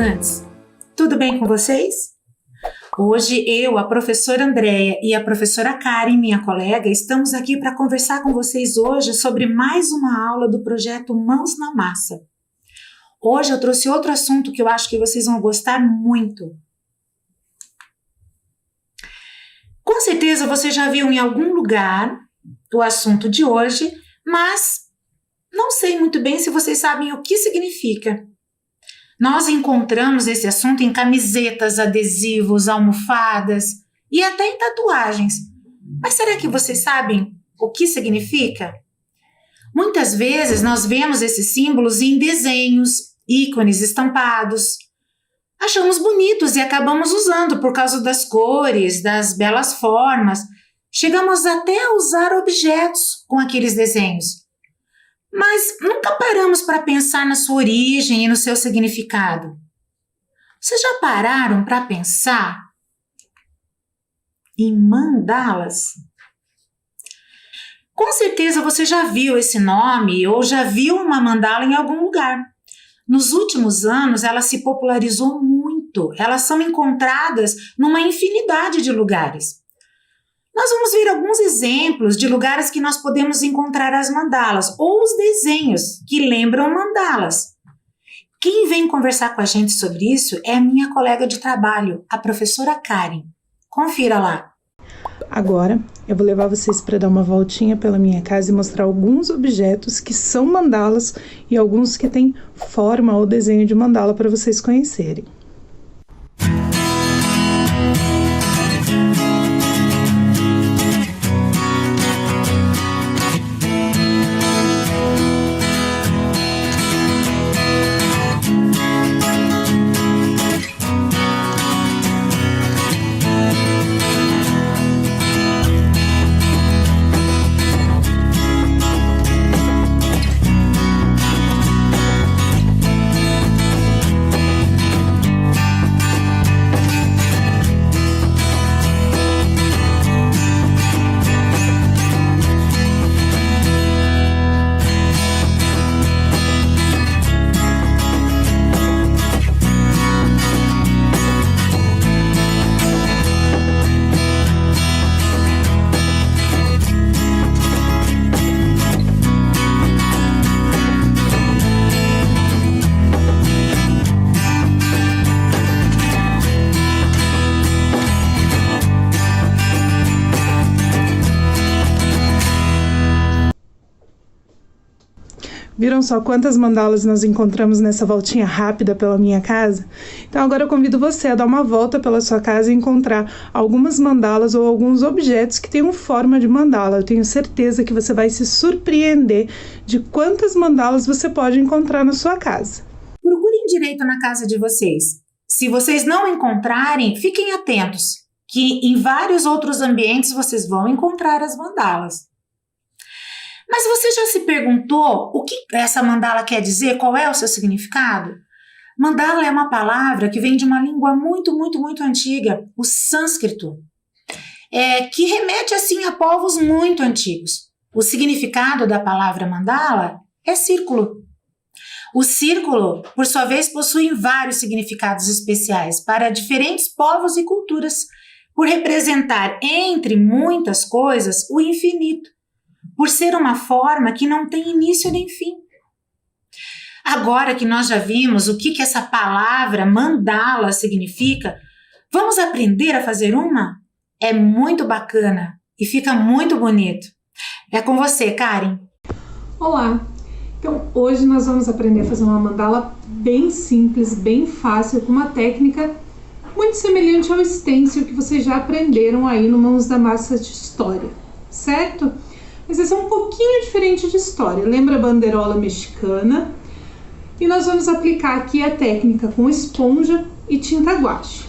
estudantes! Tudo bem com vocês? Hoje eu, a professora Andréia e a professora Karen, minha colega, estamos aqui para conversar com vocês hoje sobre mais uma aula do projeto Mãos na Massa. Hoje eu trouxe outro assunto que eu acho que vocês vão gostar muito. Com certeza você já viu em algum lugar o assunto de hoje, mas não sei muito bem se vocês sabem o que significa. Nós encontramos esse assunto em camisetas, adesivos, almofadas e até em tatuagens. Mas será que vocês sabem o que significa? Muitas vezes nós vemos esses símbolos em desenhos, ícones estampados. Achamos bonitos e acabamos usando por causa das cores, das belas formas. Chegamos até a usar objetos com aqueles desenhos. Mas nunca paramos para pensar na sua origem e no seu significado. Vocês já pararam para pensar em mandalas? Com certeza você já viu esse nome ou já viu uma mandala em algum lugar. Nos últimos anos ela se popularizou muito. Elas são encontradas numa infinidade de lugares. Nós vamos ver alguns exemplos de lugares que nós podemos encontrar as mandalas ou os desenhos que lembram mandalas. Quem vem conversar com a gente sobre isso é a minha colega de trabalho, a professora Karen. Confira lá. Agora eu vou levar vocês para dar uma voltinha pela minha casa e mostrar alguns objetos que são mandalas e alguns que têm forma ou desenho de mandala para vocês conhecerem. Viram só quantas mandalas nós encontramos nessa voltinha rápida pela minha casa? Então agora eu convido você a dar uma volta pela sua casa e encontrar algumas mandalas ou alguns objetos que tenham forma de mandala. Eu tenho certeza que você vai se surpreender de quantas mandalas você pode encontrar na sua casa. Procurem direito na casa de vocês. Se vocês não encontrarem, fiquem atentos, que em vários outros ambientes vocês vão encontrar as mandalas. Mas você já se perguntou o que essa mandala quer dizer? Qual é o seu significado? Mandala é uma palavra que vem de uma língua muito antiga, o sânscrito, que remete assim a povos muito antigos. O significado da palavra mandala é círculo. O círculo, por sua vez, possui vários significados especiais para diferentes povos e culturas, por representar, entre muitas coisas, o infinito, por ser uma forma que não tem início nem fim. Agora que nós já vimos o que essa palavra mandala significa, vamos aprender a fazer uma? É muito bacana e fica muito bonito. É com você, Karen. Olá! Então, hoje nós vamos aprender a fazer uma mandala bem simples, bem fácil, com uma técnica muito semelhante ao stencil que vocês já aprenderam aí no Mãos da Massa de História, certo? Mas esse é um pouquinho diferente de história. Lembra a banderola mexicana? E nós vamos aplicar aqui a técnica com esponja e tinta guache.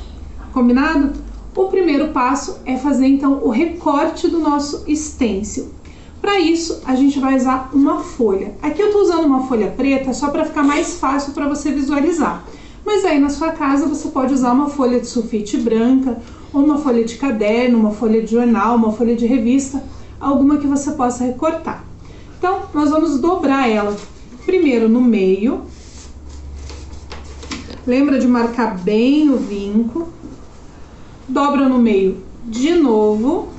Combinado? O primeiro passo é fazer então o recorte do nosso stencil. Para isso, a gente vai usar uma folha. Aqui eu estou usando uma folha preta só para ficar mais fácil para você visualizar. Mas aí na sua casa você pode usar uma folha de sulfite branca, ou uma folha de caderno, uma folha de jornal, uma folha de revista, alguma que você possa recortar. Então, nós vamos dobrar ela primeiro no meio, Lembra de marcar bem o vinco, dobra no meio de novo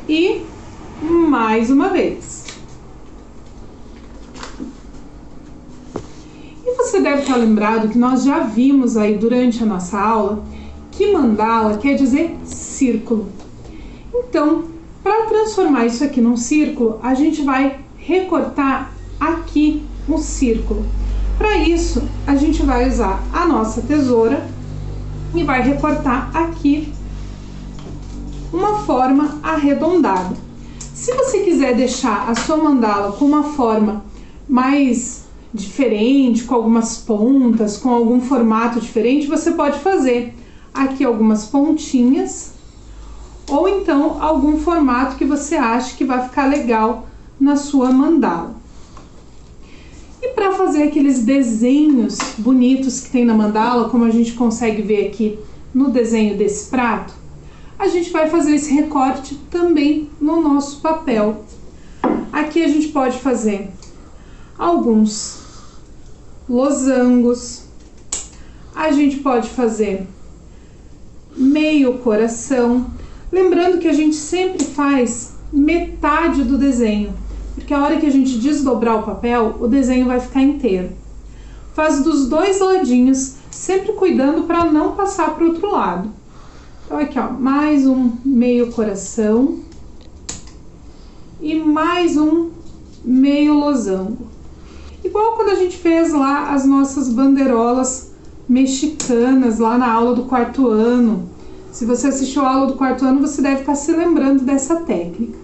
e mais uma vez. E você deve estar lembrado que nós já vimos aí durante a nossa aula que mandala quer dizer círculo. Então, para transformar isso aqui num círculo, a gente vai recortar aqui um círculo. Para isso, a gente vai usar a nossa tesoura e vai recortar aqui uma forma arredondada. Se você quiser deixar a sua mandala com uma forma mais diferente, com algumas pontas, com algum formato diferente, você pode fazer aqui algumas pontinhas ou então algum formato que você acha que vai ficar legal na sua mandala. E para fazer aqueles desenhos bonitos que tem na mandala, como a gente consegue ver aqui no desenho desse prato, a gente vai fazer esse recorte também no nosso papel. Aqui a gente pode fazer alguns losangos, a gente pode fazer meio coração, lembrando que a gente sempre faz metade do desenho, porque a hora que a gente desdobrar o papel, o desenho vai ficar inteiro. Faz dos dois ladinhos, sempre cuidando para não passar para o outro lado. Então aqui, ó, mais um meio coração e mais um meio losango. Igual quando a gente fez lá as nossas bandeirolas mexicanas, lá na aula do quarto ano. Se você assistiu a aula do quarto ano, você deve estar se lembrando dessa técnica.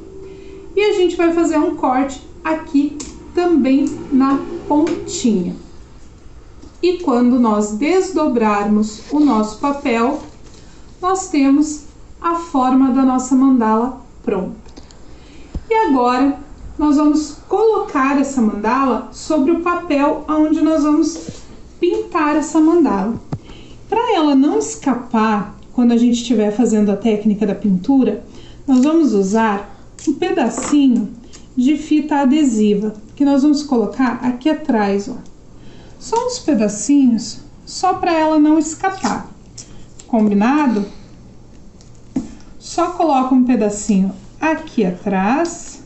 E a gente vai fazer um corte aqui também na pontinha. E quando nós desdobrarmos o nosso papel, nós temos a forma da nossa mandala pronta. E agora nós vamos colocar essa mandala sobre o papel onde nós vamos pintar essa mandala. Para ela não escapar quando a gente estiver fazendo a técnica da pintura, nós vamos usar um pedacinho de fita adesiva que nós vamos colocar aqui atrás, ó. Só uns pedacinhos, só para ela não escapar. Combinado? Só coloca um pedacinho aqui atrás.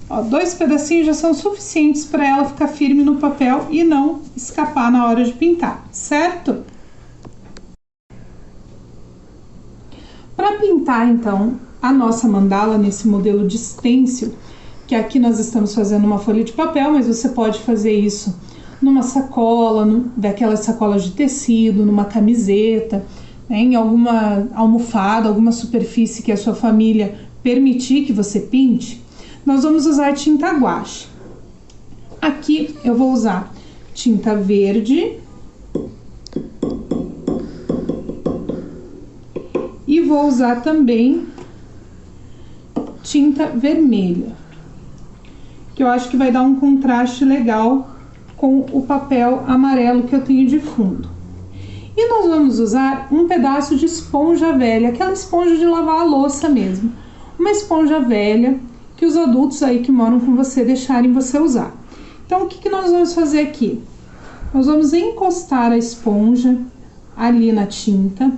Ó, 2 pedacinhos já são suficientes para ela ficar firme no papel e não escapar na hora de pintar, certo? Para pintar, então, a nossa mandala nesse modelo de stencil, que aqui nós estamos fazendo uma folha de papel, mas você pode fazer isso numa sacola, daquelas sacolas de tecido, numa camiseta, né, em alguma almofada, alguma superfície que a sua família permitir que você pinte. Nós vamos usar tinta guache. Aqui eu vou usar tinta verde e vou usar também tinta vermelha, que eu acho que vai dar um contraste legal com o papel amarelo que eu tenho de fundo. E nós vamos usar um pedaço de esponja velha, aquela esponja de lavar a louça mesmo. Uma esponja velha que os adultos aí que moram com você deixarem você usar. Então, o que nós vamos fazer aqui? Nós vamos encostar a esponja ali na tinta,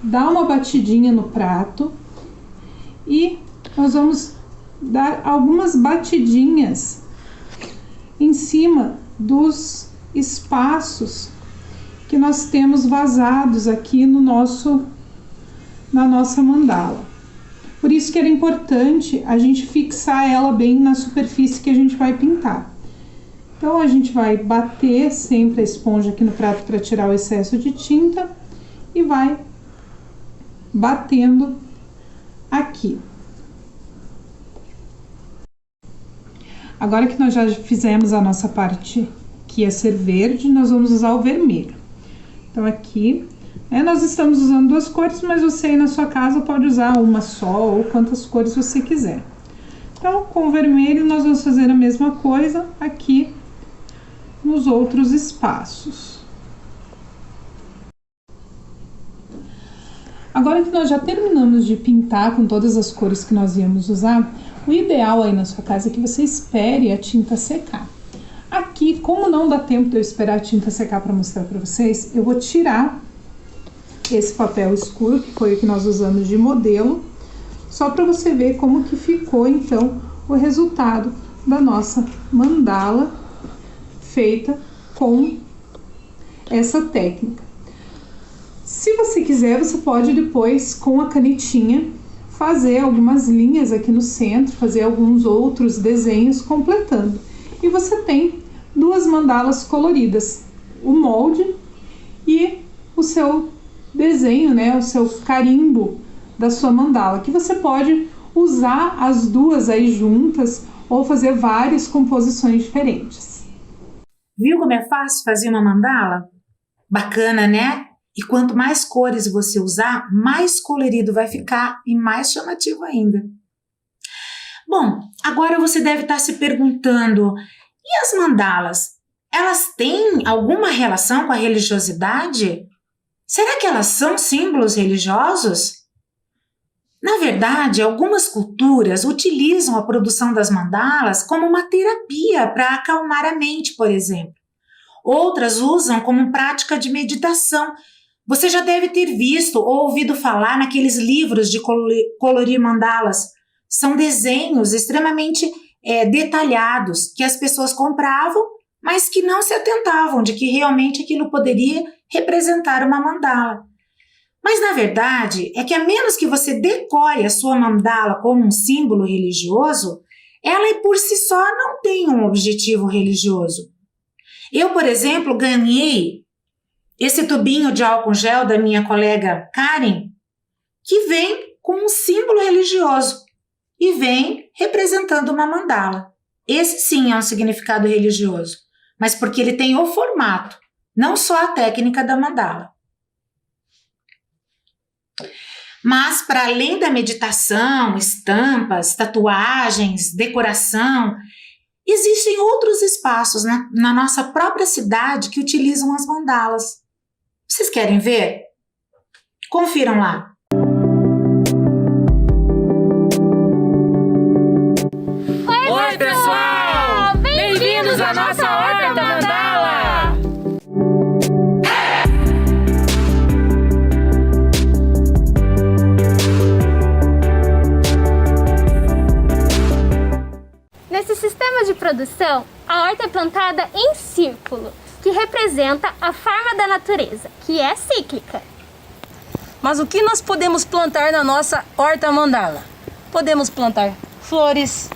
dar uma batidinha no prato e nós vamos dar algumas batidinhas em cima dos espaços que nós temos vazados aqui no na nossa mandala. Por isso que era importante a gente fixar ela bem na superfície que a gente vai pintar. Então, a gente vai bater sempre a esponja aqui no prato para tirar o excesso de tinta e vai batendo aqui. Agora que nós já fizemos a nossa parte que ia ser verde, nós vamos usar o vermelho. Então, aqui, nós estamos usando 2 cores, mas você aí na sua casa pode usar uma só ou quantas cores você quiser. Então, com o vermelho, nós vamos fazer a mesma coisa aqui nos outros espaços. Agora que nós já terminamos de pintar com todas as cores que nós íamos usar, o ideal aí na sua casa é que você espere a tinta secar. Aqui, como não dá tempo de eu esperar a tinta secar para mostrar para vocês, eu vou tirar esse papel escuro, que foi o que nós usamos de modelo, só para você ver como que ficou então o resultado da nossa mandala feita com essa técnica. Se você quiser, você pode depois, com a canetinha, fazer algumas linhas aqui no centro, fazer alguns outros desenhos completando. E você tem duas mandalas coloridas, o molde e o seu desenho, né, o seu carimbo da sua mandala, que você pode usar as duas aí juntas ou fazer várias composições diferentes. Viu como é fácil fazer uma mandala? Bacana, né? E quanto mais cores você usar, mais colorido vai ficar e mais chamativo ainda. Bom, agora você deve estar se perguntando, e as mandalas? Elas têm alguma relação com a religiosidade? Será que elas são símbolos religiosos? Na verdade, algumas culturas utilizam a produção das mandalas como uma terapia para acalmar a mente, por exemplo. Outras usam como prática de meditação. Você já deve ter visto ou ouvido falar naqueles livros de colorir mandalas. São desenhos extremamente detalhados que as pessoas compravam, mas que não se atentavam de que realmente aquilo poderia representar uma mandala. Mas, na verdade, é que a menos que você decore a sua mandala como um símbolo religioso, ela por si só não tem um objetivo religioso. Eu, por exemplo, ganhei esse tubinho de álcool gel da minha colega Karen, que vem com um símbolo religioso e vem representando uma mandala. Esse sim é um significado religioso, mas porque ele tem o formato, não só a técnica da mandala. Mas, para além da meditação, estampas, tatuagens, decoração, existem outros espaços na nossa própria cidade que utilizam as mandalas. Vocês querem ver? Confiram lá. Oi, pessoal! Bem-vindos à nossa Horta Mandala! Nesse sistema de produção, a horta é plantada em círculo, que representa a forma da natureza, que é cíclica. Mas o que nós podemos plantar na nossa horta mandala? Podemos plantar flores,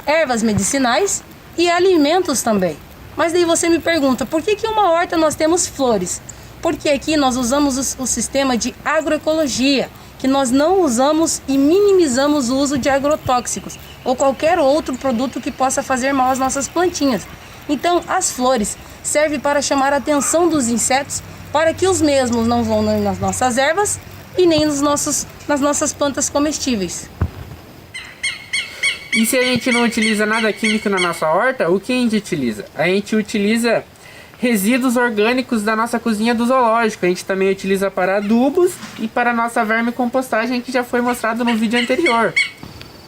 ervas medicinais e alimentos também. Mas daí você me pergunta, por que uma horta nós temos flores? Porque aqui nós usamos o sistema de agroecologia, que nós não usamos e minimizamos o uso de agrotóxicos ou qualquer outro produto que possa fazer mal às nossas plantinhas. Então, as flores servem para chamar a atenção dos insetos para que os mesmos não vão nas nossas ervas e nem nas nossas plantas comestíveis. E se a gente não utiliza nada químico na nossa horta, o que a gente utiliza? A gente utiliza resíduos orgânicos da nossa cozinha do zoológico. A gente também utiliza para adubos e para a nossa vermicompostagem, que já foi mostrado no vídeo anterior.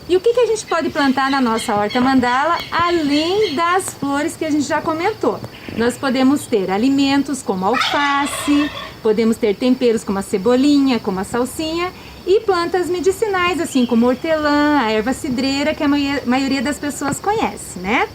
E o que a gente pode plantar na nossa horta mandala, além das flores que a gente já comentou? Nós podemos ter alimentos como alface, podemos ter temperos como a cebolinha, como a salsinha, e plantas medicinais, assim como hortelã, a erva cidreira, que a maioria das pessoas conhece, né?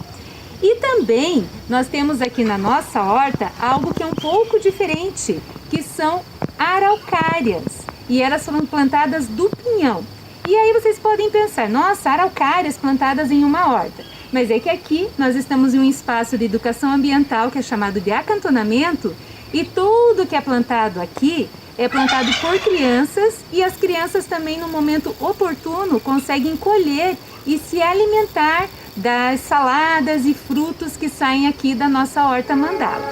E também nós temos aqui na nossa horta algo que é um pouco diferente, que são araucárias. E elas foram plantadas do pinhão. E aí vocês podem pensar, nossa, araucárias plantadas em uma horta. Mas é que aqui nós estamos em um espaço de educação ambiental que é chamado de acantonamento, e tudo que é plantado aqui é plantado por crianças, e as crianças também no momento oportuno conseguem colher e se alimentar das saladas e frutos que saem aqui da nossa horta mandala.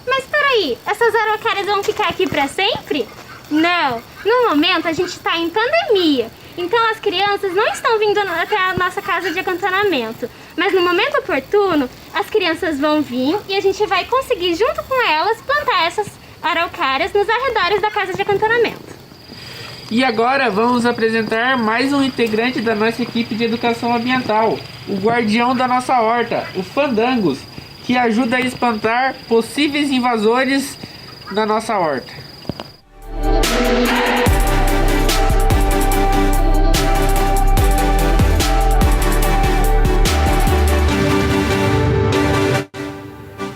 Mas peraí, essas araucárias vão ficar aqui para sempre? Não, no momento a gente está em pandemia, então as crianças não estão vindo até a nossa casa de acantonamento. Mas no momento oportuno, as crianças vão vir e a gente vai conseguir junto com elas plantar essas araucárias nos arredores da casa de acantonamento. E agora vamos apresentar mais um integrante da nossa equipe de educação ambiental, o guardião da nossa horta, o Fandangos, que ajuda a espantar possíveis invasores na nossa horta.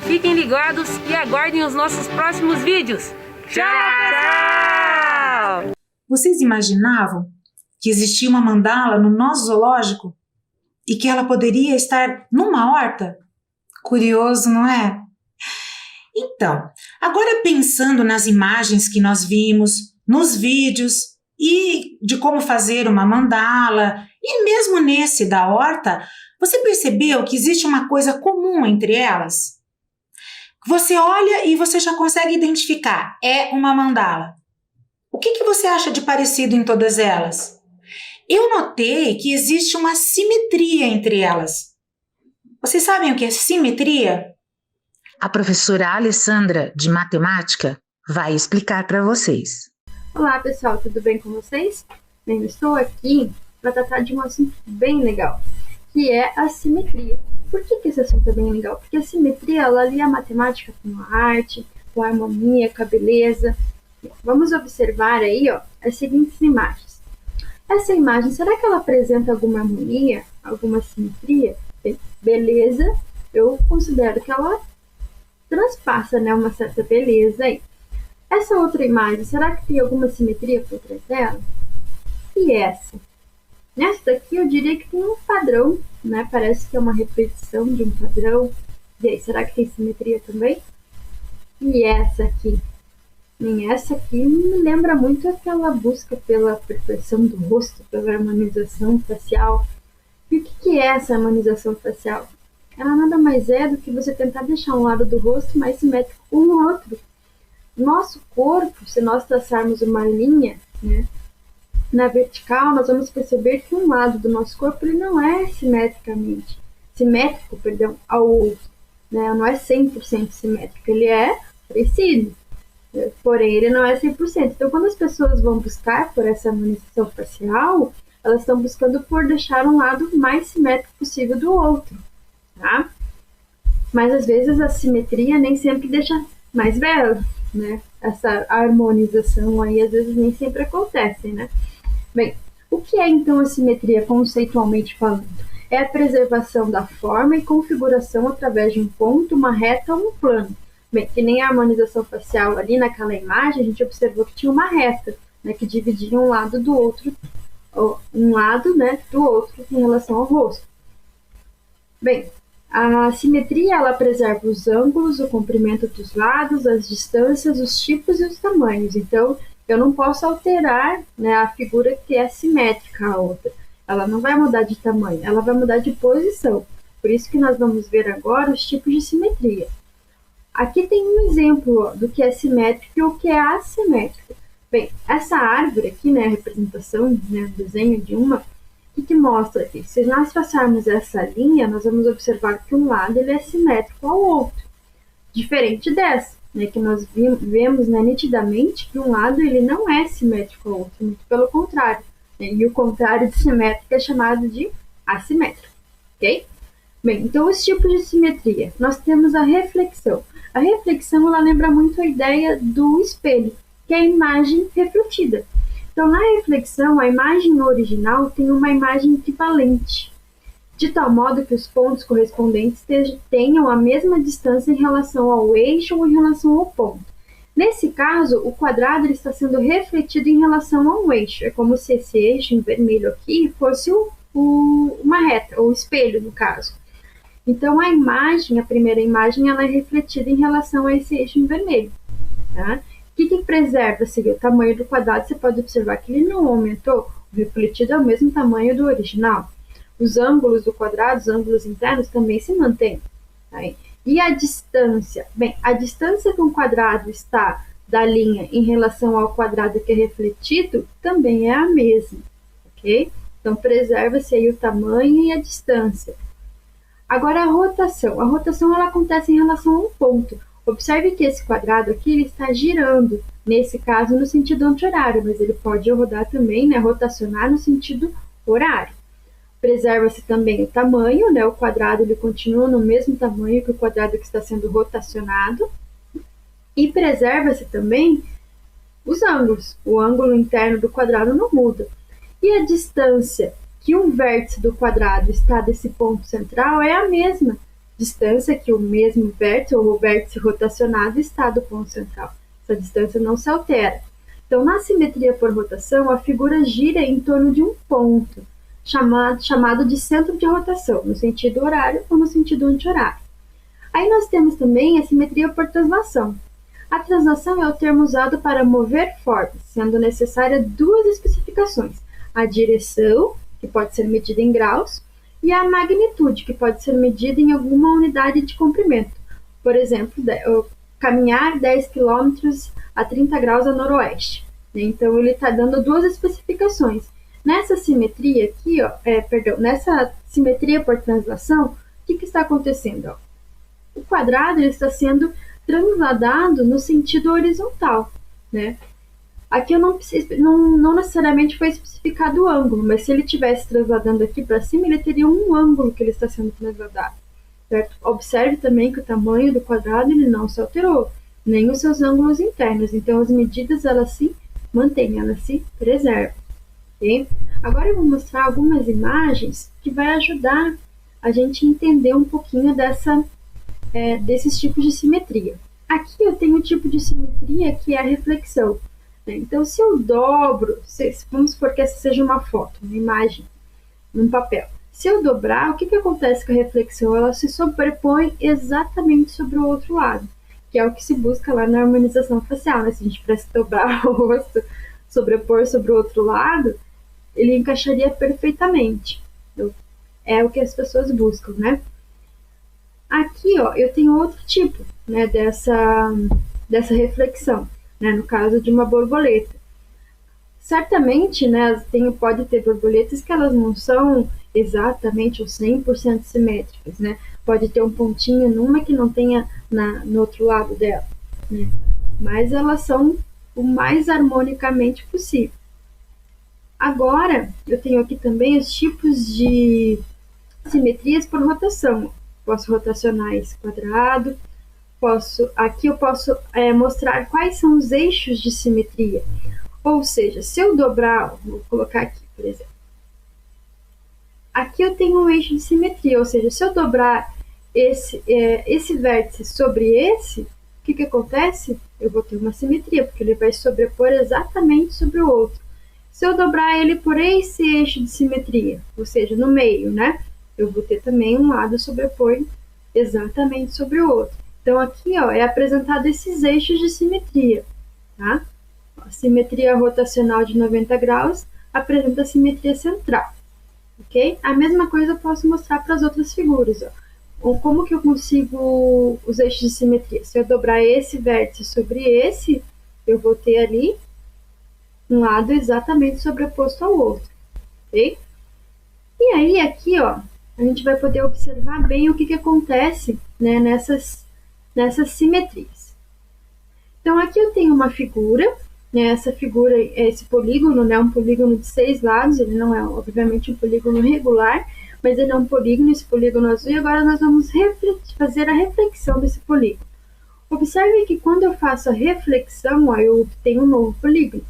Fiquem ligados e aguardem os nossos próximos vídeos. Tchau! Vocês imaginavam que existia uma mandala no nosso zoológico e que ela poderia estar numa horta? Curioso, não é? Então, agora pensando nas imagens que nós vimos, nos vídeos e de como fazer uma mandala, e mesmo nesse da horta, você percebeu que existe uma coisa comum entre elas? Você olha e você já consegue identificar, é uma mandala. O que você acha de parecido em todas elas? Eu notei que existe uma simetria entre elas. Vocês sabem o que é simetria? A professora Alessandra, de matemática, vai explicar para vocês. Olá pessoal, tudo bem com vocês? Bem, eu estou aqui para tratar de um assunto bem legal, que é a simetria. Por que esse assunto é bem legal? Porque a simetria, ela alia a matemática com a arte, com a harmonia, com a beleza. Vamos observar aí, ó, as seguintes imagens. Essa imagem, será que ela apresenta alguma harmonia, alguma simetria? Beleza, eu considero que ela transpassa, né, uma certa beleza aí. Essa outra imagem, será que tem alguma simetria por trás dela? E essa? Nessa daqui eu diria que tem um padrão, né? Parece que é uma repetição de um padrão. E aí, será que tem simetria também? E essa aqui? Essa aqui me lembra muito aquela busca pela perfeição do rosto, pela harmonização facial. E o que é essa harmonização facial? Ela nada mais é do que você tentar deixar um lado do rosto mais simétrico com o outro. Nosso corpo, se nós traçarmos uma linha, né, na vertical, nós vamos perceber que um lado do nosso corpo ele não é simétrico, ao outro, né? Não é 100% simétrico, ele é parecido, porém ele não é 100%. Então, quando as pessoas vão buscar por essa harmonização facial, elas estão buscando por deixar um lado mais simétrico possível do outro, tá? Mas às vezes a simetria nem sempre deixa mais belo, né? Essa harmonização aí às vezes nem sempre acontece, né? Bem, o que é então a simetria conceitualmente falando? É a preservação da forma e configuração através de um ponto, uma reta ou um plano. Bem, que nem a harmonização facial ali naquela imagem, a gente observou que tinha uma reta, né, que dividia um lado do outro, né, do outro em relação ao rosto. Bem, a simetria ela preserva os ângulos, o comprimento dos lados, as distâncias, os tipos e os tamanhos. Então, eu não posso alterar, né, a figura que é simétrica à outra. Ela não vai mudar de tamanho, ela vai mudar de posição. Por isso que nós vamos ver agora os tipos de simetria. Aqui tem um exemplo, ó, do que é simétrico e o que é assimétrico. Bem, essa árvore aqui, né, a representação, né, o desenho de uma, o que mostra aqui? Se nós traçarmos essa linha, nós vamos observar que um lado ele é simétrico ao outro, diferente dessa, né, que nós vemos, né, nitidamente que um lado ele não é simétrico ao outro, muito pelo contrário, né, e o contrário de simétrico é chamado de assimétrico, ok? Bem, então os tipos de simetria, nós temos a reflexão. A reflexão ela lembra muito a ideia do espelho, que é a imagem refletida. Então, na reflexão, a imagem original tem uma imagem equivalente, de tal modo que os pontos correspondentes tenham a mesma distância em relação ao eixo ou em relação ao ponto. Nesse caso, o quadrado está sendo refletido em relação ao eixo. É como se esse eixo em vermelho aqui fosse uma reta, ou espelho, no caso. Então, a primeira imagem, ela é refletida em relação a esse eixo em vermelho, tá? O que preserva o tamanho do quadrado? Você pode observar que ele não aumentou, o refletido é o mesmo tamanho do original. Os ângulos do quadrado, os ângulos internos também se mantêm. Tá? E a distância? Bem, a distância que um quadrado está da linha em relação ao quadrado que é refletido também é a mesma, ok? Então, preserva-se aí o tamanho e a distância. Agora, a rotação. A rotação ela acontece em relação a um ponto. Observe que esse quadrado aqui ele está girando, nesse caso no sentido anti-horário, mas ele pode rodar também, né, rotacionar no sentido horário. Preserva-se também o tamanho, né, o quadrado ele continua no mesmo tamanho que o quadrado que está sendo rotacionado, e preserva-se também os ângulos. O ângulo interno do quadrado não muda. E a distância que um vértice do quadrado está desse ponto central é a mesma distância que o mesmo vértice ou o vértice rotacionado está do ponto central. Essa distância não se altera. Então, na simetria por rotação, a figura gira em torno de um ponto, chamado de centro de rotação, no sentido horário ou no sentido anti-horário. Aí nós temos também a simetria por translação. A translação é o termo usado para mover formas, sendo necessária duas especificações: a direção, que pode ser medida em graus, e a magnitude, que pode ser medida em alguma unidade de comprimento. Por exemplo, caminhar 10 km a 30 graus a noroeste. Então, ele está dando duas especificações. Nessa simetria aqui, nessa simetria por translação, o que está acontecendo? Ó? O quadrado ele está sendo transladado no sentido horizontal, né? Aqui eu não necessariamente foi especificado o ângulo, mas se ele estivesse transladando aqui para cima, ele teria um ângulo que ele está sendo transladado, certo? Observe também que o tamanho do quadrado ele não se alterou, nem os seus ângulos internos, então as medidas elas se mantêm, elas se preservam. Okay? Agora eu vou mostrar algumas imagens que vai ajudar a gente entender um pouquinho desses tipos de simetria. Aqui eu tenho um tipo de simetria que é a reflexão. Então, se eu dobro, vamos supor que essa seja uma foto, uma imagem, num papel. Se eu dobrar, o que acontece com a reflexão? Ela se sobrepõe exatamente sobre o outro lado, que é o que se busca lá na harmonização facial, né? Se a gente pudesse dobrar o rosto, sobrepor sobre o outro lado, ele encaixaria perfeitamente. Então, é o que as pessoas buscam, né? Aqui, ó, eu tenho outro tipo, né, dessa reflexão, né, no caso de uma borboleta. Certamente, né, pode ter borboletas que elas não são exatamente ou 100% simétricas, né? Pode ter um pontinho numa que não tenha no outro lado dela, né? Mas elas são o mais harmonicamente possível. Agora, eu tenho aqui também os tipos de simetrias por rotação. Posso rotacionar esse quadrado. Aqui eu posso mostrar quais são os eixos de simetria. Ou seja, se eu dobrar, vou colocar aqui, por exemplo. Aqui eu tenho um eixo de simetria, ou seja, se eu dobrar esse vértice sobre esse, o que acontece? Eu vou ter uma simetria, porque ele vai sobrepor exatamente sobre o outro. Se eu dobrar ele por esse eixo de simetria, ou seja, no meio, né? Eu vou ter também um lado sobrepor exatamente sobre o outro. Então, aqui ó, é apresentado esses eixos de simetria. Tá? A simetria rotacional de 90 graus apresenta a simetria central. Okay? A mesma coisa eu posso mostrar para as outras figuras. Ó. Como que eu consigo os eixos de simetria? Se eu dobrar esse vértice sobre esse, eu vou ter ali um lado exatamente sobreposto ao outro. Okay? E aí, aqui, ó, a gente vai poder observar bem o que acontece, né, nessas simetrias. Então, aqui eu tenho uma figura, né, essa figura é esse polígono, né, um polígono de 6 lados, ele não é, obviamente, um polígono regular, mas ele é um polígono, esse polígono azul, e agora nós vamos fazer a reflexão desse polígono. Observe que quando eu faço a reflexão, ó, eu obtenho um novo polígono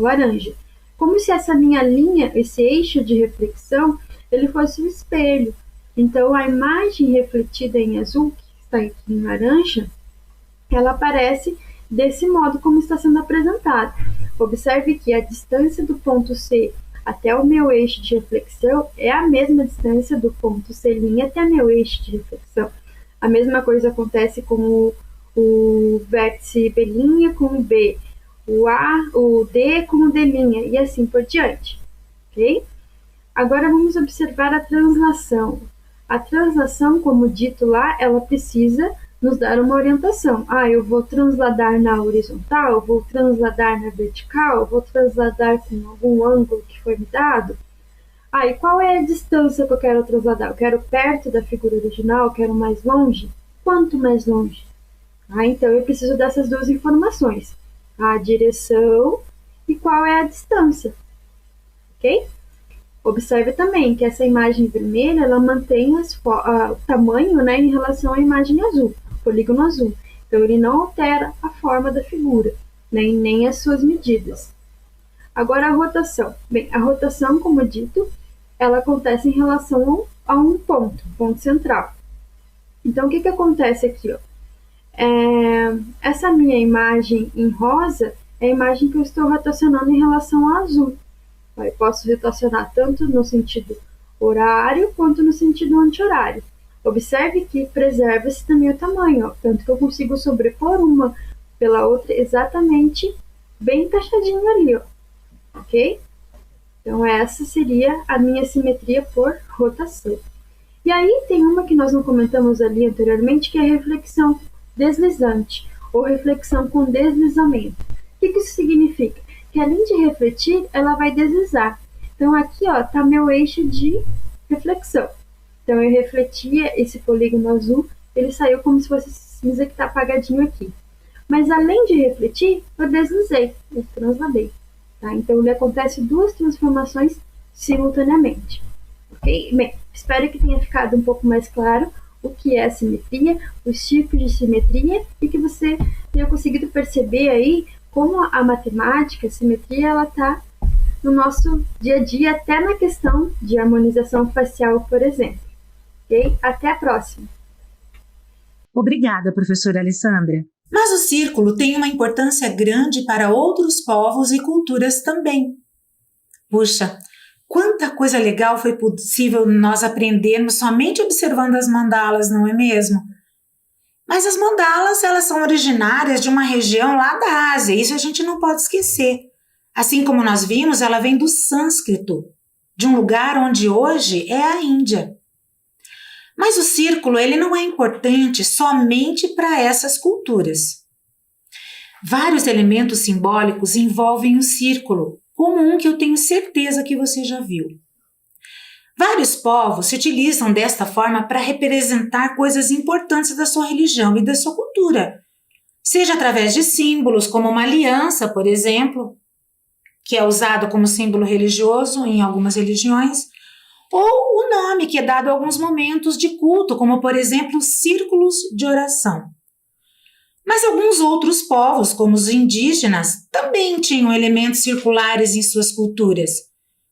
laranja. Como se essa minha linha, esse eixo de reflexão, ele fosse um espelho. Então, a imagem refletida em azul, que está aqui em laranja, ela aparece desse modo como está sendo apresentada. Observe que a distância do ponto C até o meu eixo de reflexão é a mesma distância do ponto C' até meu eixo de reflexão. A mesma coisa acontece com o vértice B' com o B, o D com o D', e assim por diante. Ok? Agora vamos observar a translação. A translação, como dito lá, ela precisa nos dar uma orientação. Eu vou transladar na horizontal, eu vou transladar na vertical, eu vou transladar com algum ângulo que foi me dado. E qual é a distância que eu quero transladar? Eu quero perto da figura original, eu quero mais longe? Quanto mais longe? Então eu preciso dessas duas informações. a direção e qual é a distância, ok? Observe também que essa imagem vermelha, ela mantém o tamanho, né, em relação à imagem azul, polígono azul. Então, ele não altera a forma da figura, né, nem as suas medidas. Agora, a rotação. Bem, a rotação, como dito, ela acontece em relação a um ponto central. Então, o que acontece aqui? Ó? Essa minha imagem em rosa é a imagem que eu estou rotacionando em relação ao azul. Eu posso rotacionar tanto no sentido horário quanto no sentido anti-horário. Observe que preserva-se também o tamanho, ó, tanto que eu consigo sobrepor uma pela outra exatamente bem encaixadinho ali, ó, ok? Então essa seria a minha simetria por rotação. E aí tem uma que nós não comentamos ali anteriormente, que é a reflexão deslizante, ou reflexão com deslizamento. O que isso significa? Que além de refletir, ela vai deslizar. Então aqui está meu eixo de reflexão. Então eu refletia esse polígono azul, ele saiu como se fosse cinza que está apagadinho aqui. Mas além de refletir, eu deslizei, eu transladei. Tá? Então ele acontece duas transformações simultaneamente. Ok? Bem, espero que tenha ficado um pouco mais claro o que é a simetria, os tipos de simetria e que você tenha conseguido perceber aí como a matemática, a simetria, ela está no nosso dia a dia, até na questão de harmonização facial, por exemplo. Ok? Até a próxima! Obrigada, professora Alessandra. Mas o círculo tem uma importância grande para outros povos e culturas também. Puxa, quanta coisa legal foi possível nós aprendermos somente observando as mandalas, não é mesmo? Mas as mandalas, elas são originárias de uma região lá da Ásia, isso a gente não pode esquecer. Assim como nós vimos, ela vem do sânscrito, de um lugar onde hoje é a Índia. Mas o círculo, ele não é importante somente para essas culturas. Vários elementos simbólicos envolvem o círculo, como um que eu tenho certeza que você já viu. Vários povos se utilizam desta forma para representar coisas importantes da sua religião e da sua cultura, seja através de símbolos, como uma aliança, por exemplo, que é usado como símbolo religioso em algumas religiões, ou o nome que é dado a alguns momentos de culto, como, por exemplo, círculos de oração. Mas alguns outros povos, como os indígenas, também tinham elementos circulares em suas culturas,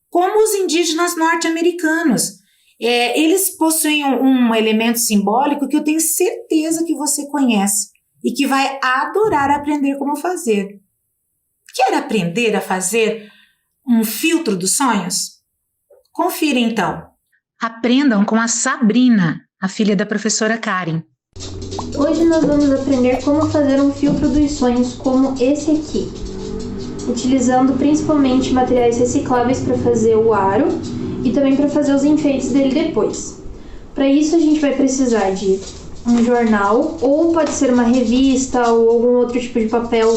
como os indígenas norte-americanos. Eles possuem um elemento simbólico que eu tenho certeza que você conhece e que vai adorar aprender como fazer. Quer aprender a fazer um filtro dos sonhos? Confira então. Aprendam com a Sabrina, a filha da professora Karen. Hoje nós vamos aprender como fazer um filtro dos sonhos como esse aqui, utilizando principalmente materiais recicláveis para fazer o aro e também para fazer os enfeites dele depois. Para isso a gente vai precisar de um jornal, ou pode ser uma revista ou algum outro tipo de papel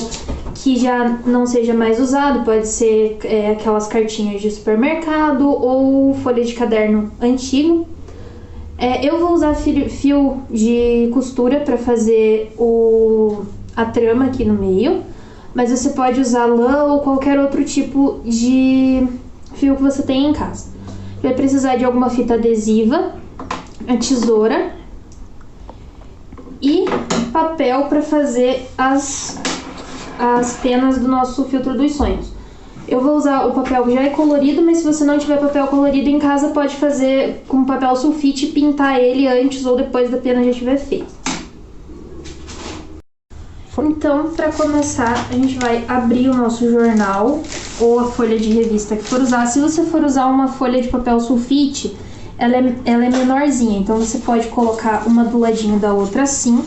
que já não seja mais usado, pode ser aquelas cartinhas de supermercado ou folha de caderno antigo. Eu vou usar fio de costura para fazer a trama aqui no meio, mas você pode usar lã ou qualquer outro tipo de fio que você tenha em casa. Vai precisar de alguma fita adesiva, a tesoura e papel para fazer as penas do nosso filtro dos sonhos. Eu vou usar o papel que já é colorido, mas se você não tiver papel colorido em casa, pode fazer com papel sulfite e pintar ele antes ou depois da pena já estiver feita. Então, para começar, a gente vai abrir o nosso jornal ou a folha de revista que for usar. Se você for usar uma folha de papel sulfite, ela é menorzinha, então você pode colocar uma do ladinho da outra assim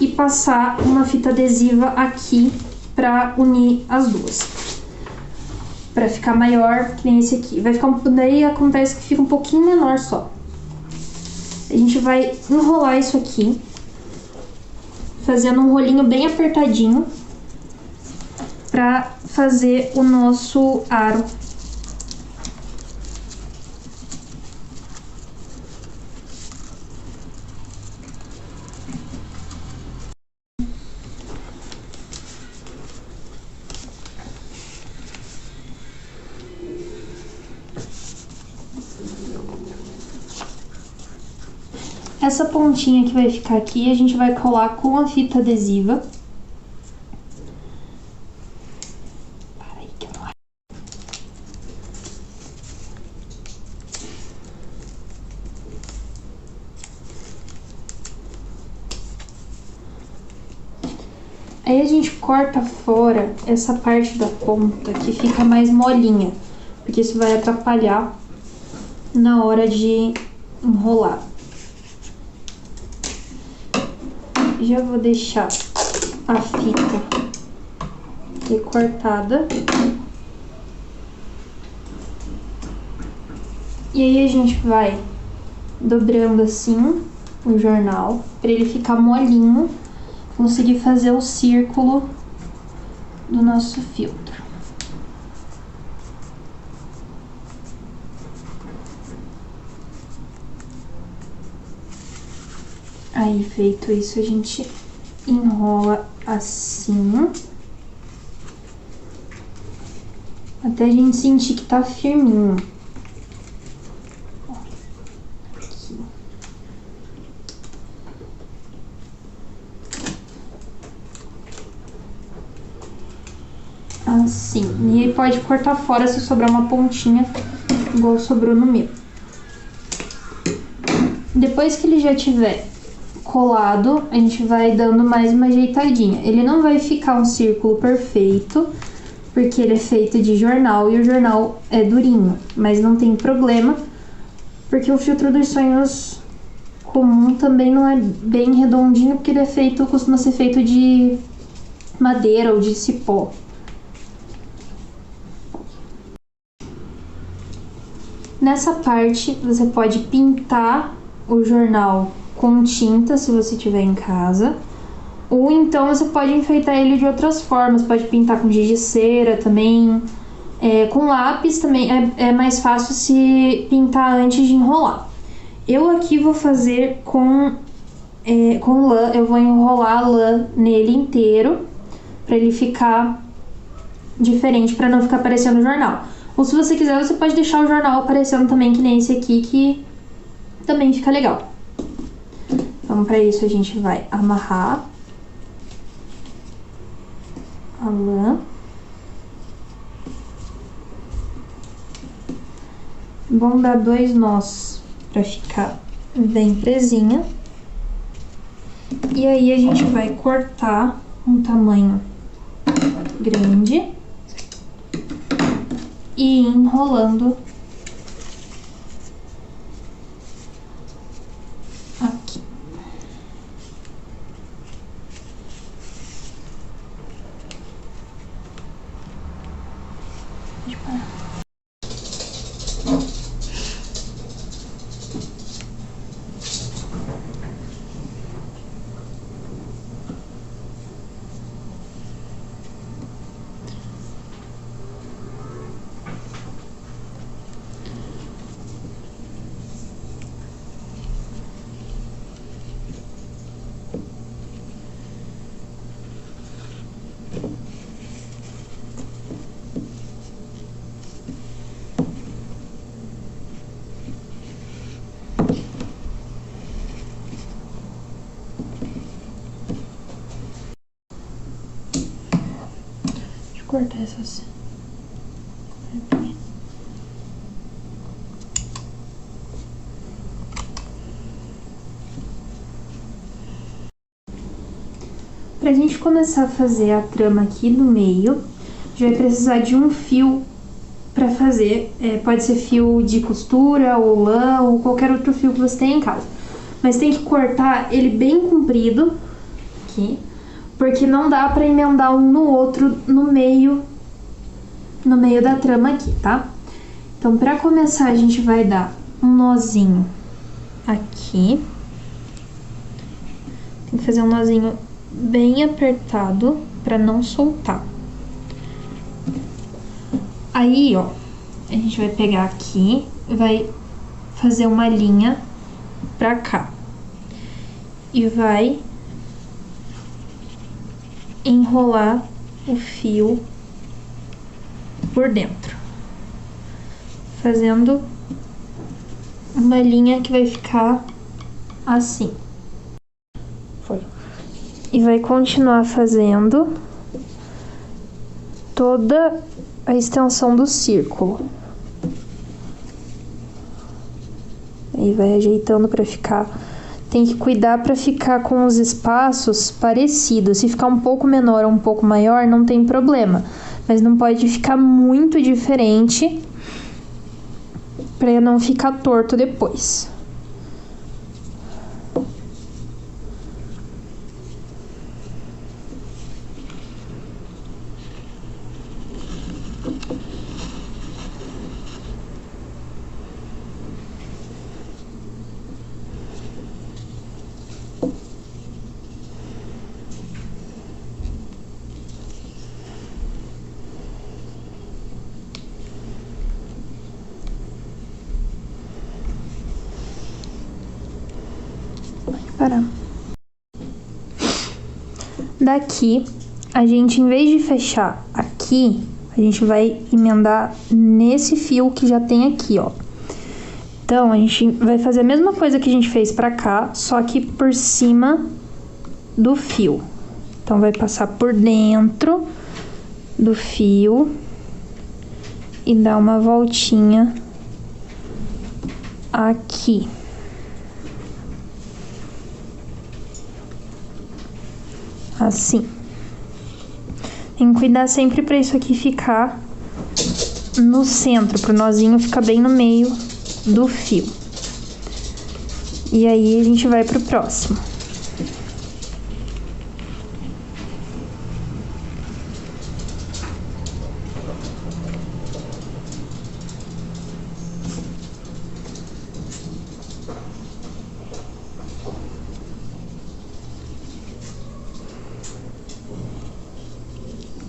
e passar uma fita adesiva aqui para unir as duas. Para ficar maior que nem esse aqui. Daí acontece que fica um pouquinho menor só. A gente vai enrolar isso aqui, fazendo um rolinho bem apertadinho para fazer o nosso aro. Essa pontinha que vai ficar aqui, a gente vai colar com a fita adesiva. Aí a gente corta fora essa parte da ponta que fica mais molinha, porque isso vai atrapalhar na hora de enrolar. Já vou deixar a fita recortada. E aí a gente vai dobrando assim o jornal para ele ficar molinho, conseguir fazer o círculo do nosso filtro. Aí, feito isso, a gente enrola assim, até a gente sentir que tá firminho. Aqui. Assim. E aí pode cortar fora se sobrar uma pontinha, igual sobrou no meu. Depois que ele já tiver colado, a gente vai dando mais uma ajeitadinha. Ele não vai ficar um círculo perfeito, porque ele é feito de jornal e o jornal é durinho, mas não tem problema, porque o filtro dos sonhos comum também não é bem redondinho, porque ele é feito, costuma ser feito de madeira ou de cipó. Nessa parte, você pode pintar o jornal com tinta, se você tiver em casa, ou então você pode enfeitar ele de outras formas, pode pintar com giz de cera também, com lápis também é mais fácil se pintar antes de enrolar. Eu aqui vou fazer com lã, eu vou enrolar a lã nele inteiro, para ele ficar diferente, para não ficar aparecendo o jornal. Ou se você quiser, você pode deixar o jornal aparecendo também, que nem esse aqui, que também fica legal. Então, para isso, a gente vai amarrar a lã. Vamos dar 2 nós para ficar bem presinha. E aí, a gente vai cortar um tamanho grande e ir enrolando aqui. Pode parar. Cortar essas. Pra gente começar a fazer a trama aqui no meio, a gente vai precisar de um fio pra fazer. Pode ser fio de costura ou lã ou qualquer outro fio que você tenha em casa. Mas tem que cortar ele bem comprido aqui, porque não dá pra emendar um no outro no meio da trama aqui, tá? Então, pra começar, a gente vai dar um nozinho aqui. Tem que fazer um nozinho bem apertado pra não soltar. Aí, ó, a gente vai pegar aqui e vai fazer uma linha pra cá. E vai enrolar o fio por dentro. fazendo uma linha que vai ficar assim. Foi. E vai continuar fazendo toda a extensão do círculo. Aí vai ajeitando pra ficar... Tem que cuidar pra ficar com os espaços parecidos. Se ficar um pouco menor ou um pouco maior, não tem problema. Mas não pode ficar muito diferente pra não ficar torto depois. Parar. Daqui, a gente, em vez de fechar aqui, a gente vai emendar nesse fio que já tem aqui, ó. Então, a gente vai fazer a mesma coisa que a gente fez pra cá, só que por cima do fio. Então, vai passar por dentro do fio e dar uma voltinha aqui. Assim. Tem que cuidar sempre pra isso aqui ficar no centro, pro nozinho ficar bem no meio do fio. E aí a gente vai pro próximo.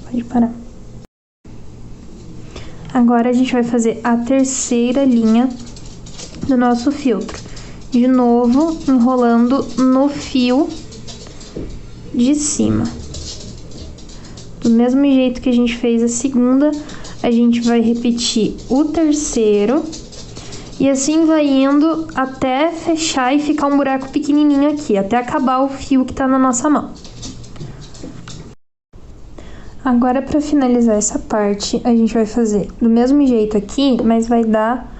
Pode parar. Agora a gente vai fazer a terceira linha do nosso filtro. De novo, enrolando no fio de cima. Do mesmo jeito que a gente fez a segunda, a gente vai repetir o terceiro. E assim vai indo até fechar e ficar um buraco pequenininho aqui, até acabar o fio que tá na nossa mão. Agora, para finalizar essa parte, a gente vai fazer do mesmo jeito aqui, mas vai dar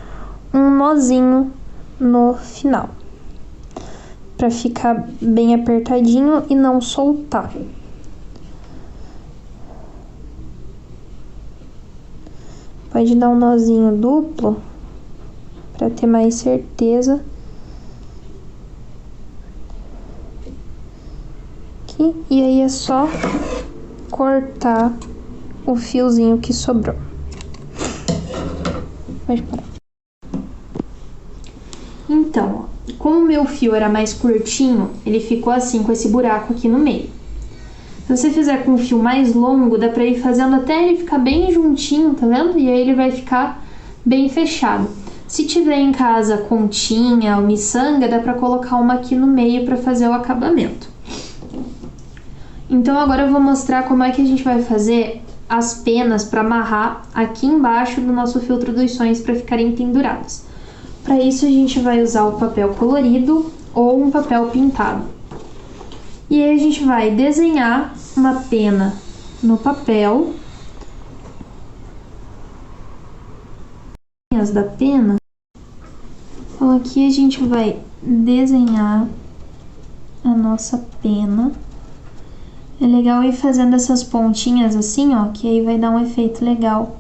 um nozinho no final, para ficar bem apertadinho e não soltar. Pode dar um nozinho duplo, para ter mais certeza. Aqui, e aí é só cortar o fiozinho que sobrou. Pode parar. Então, como o meu fio era mais curtinho, ele ficou assim, com esse buraco aqui no meio. Se você fizer com um fio mais longo, dá pra ir fazendo até ele ficar bem juntinho, tá vendo? E aí ele vai ficar bem fechado. Se tiver em casa continha ou miçanga, dá pra colocar uma aqui no meio pra fazer o acabamento. Então agora eu vou mostrar como é que a gente vai fazer as penas para amarrar aqui embaixo do nosso filtro dos sonhos para ficarem penduradas. Para isso a gente vai usar o papel colorido ou um papel pintado. E aí a gente vai desenhar uma pena no papel. As da pena. Então aqui a gente vai desenhar a nossa pena. É legal ir fazendo essas pontinhas assim, ó, que aí vai dar um efeito legal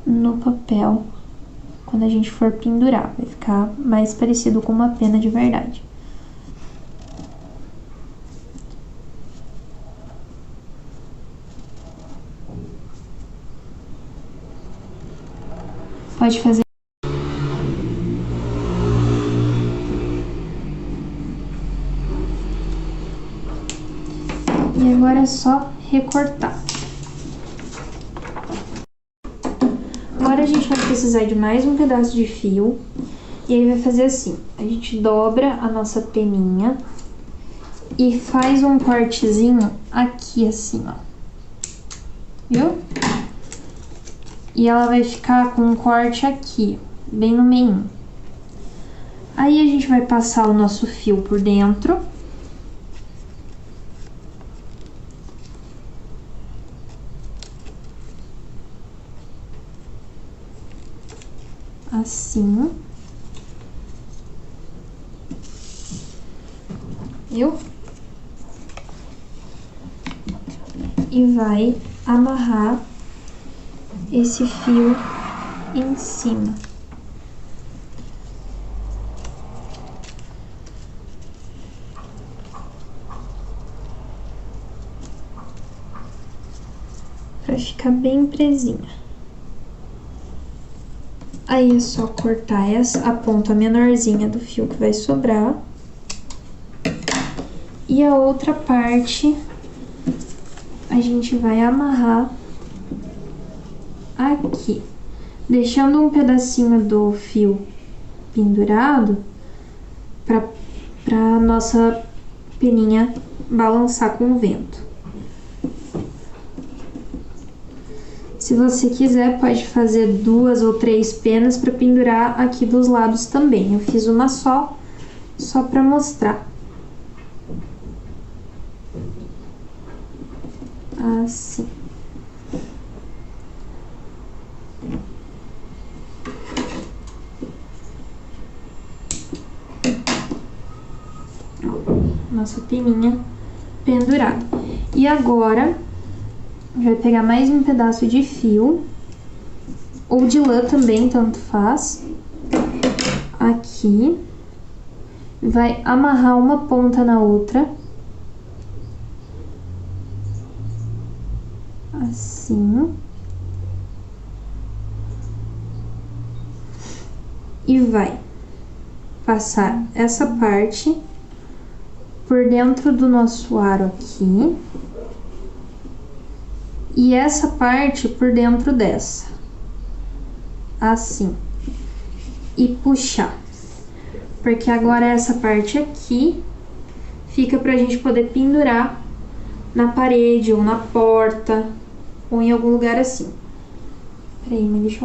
no papel quando a gente for pendurar. Vai ficar mais parecido com uma pena de verdade. Pode fazer. E agora é só recortar. Agora a gente vai precisar de mais um pedaço de fio. E aí vai fazer assim, a gente dobra a nossa peninha e faz um cortezinho aqui assim, ó. Viu? e ela vai ficar com um corte aqui, bem no meio. Aí a gente vai passar o nosso fio por dentro. Assim. Viu? E vai amarrar esse fio em cima. Pra ficar bem presinha. Aí é só cortar a ponta menorzinha do fio que vai sobrar. E a outra parte a gente vai amarrar aqui, deixando um pedacinho do fio pendurado para nossa peninha balançar com o vento. Se você quiser, pode fazer 2 ou 3 penas para pendurar aqui dos lados também. Eu fiz uma só para mostrar. Assim. Nossa peninha pendurada. E agora, vai pegar mais um pedaço de fio, ou de lã também, tanto faz. Aqui. Vai amarrar uma ponta na outra. Assim. E vai passar essa parte por dentro do nosso aro aqui. E essa parte por dentro dessa. Assim. E puxar. Porque agora essa parte aqui fica pra gente poder pendurar na parede ou na porta ou em algum lugar assim. Peraí, mas deixa eu...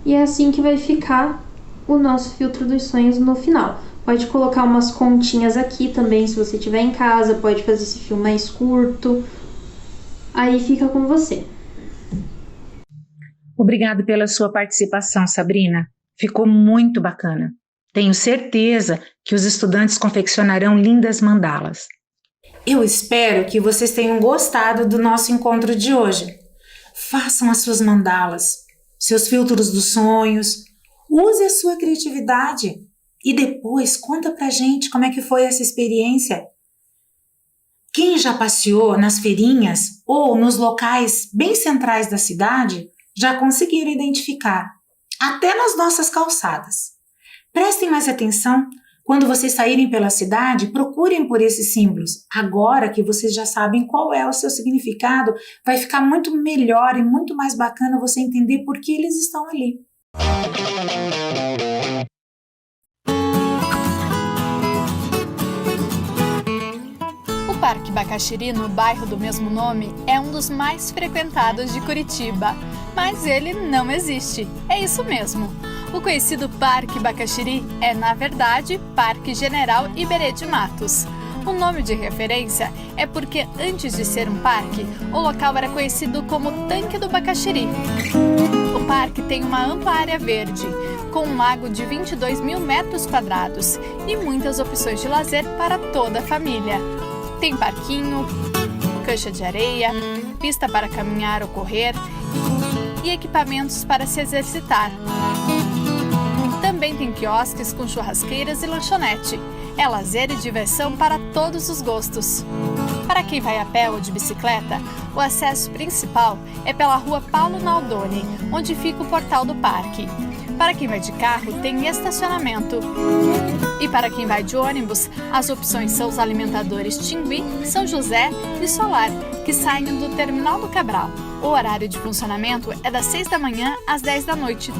E é assim que vai ficar o nosso filtro dos sonhos no final. Pode colocar umas continhas aqui também, se você tiver em casa, pode fazer esse fio mais curto. Aí fica com você. Obrigado pela sua participação, Sabrina. Ficou muito bacana. Tenho certeza que os estudantes confeccionarão lindas mandalas. Eu espero que vocês tenham gostado do nosso encontro de hoje. Façam as suas mandalas, seus filtros dos sonhos, use a sua criatividade e depois conta pra gente como é que foi essa experiência. Quem já passeou nas feirinhas ou nos locais bem centrais da cidade já conseguiram identificar, até nas nossas calçadas. Prestem mais atenção. Quando vocês saírem pela cidade, procurem por esses símbolos. Agora que vocês já sabem qual é o seu significado, vai ficar muito melhor e muito mais bacana você entender por que eles estão ali. O Parque Bacaxiri, no bairro do mesmo nome, é um dos mais frequentados de Curitiba, mas ele não existe. É isso mesmo. O conhecido Parque Bacaxiri é, na verdade, Parque General Iberê de Matos. O nome de referência é porque, antes de ser um parque, o local era conhecido como Tanque do Bacaxiri. O parque tem uma ampla área verde, com um lago de 22 mil metros quadrados e muitas opções de lazer para toda a família. Tem parquinho, cancha de areia, pista para caminhar ou correr e equipamentos para se exercitar. Também tem quiosques com churrasqueiras e lanchonete. É lazer e diversão para todos os gostos. Para quem vai a pé ou de bicicleta, o acesso principal é pela rua Paulo Naldoni, onde fica o portal do parque. Para quem vai de carro, tem estacionamento. E para quem vai de ônibus, as opções são os alimentadores Tingui, São José e Solar, que saem do Terminal do Cabral. O horário de funcionamento é das 6 da manhã às 10 da noite.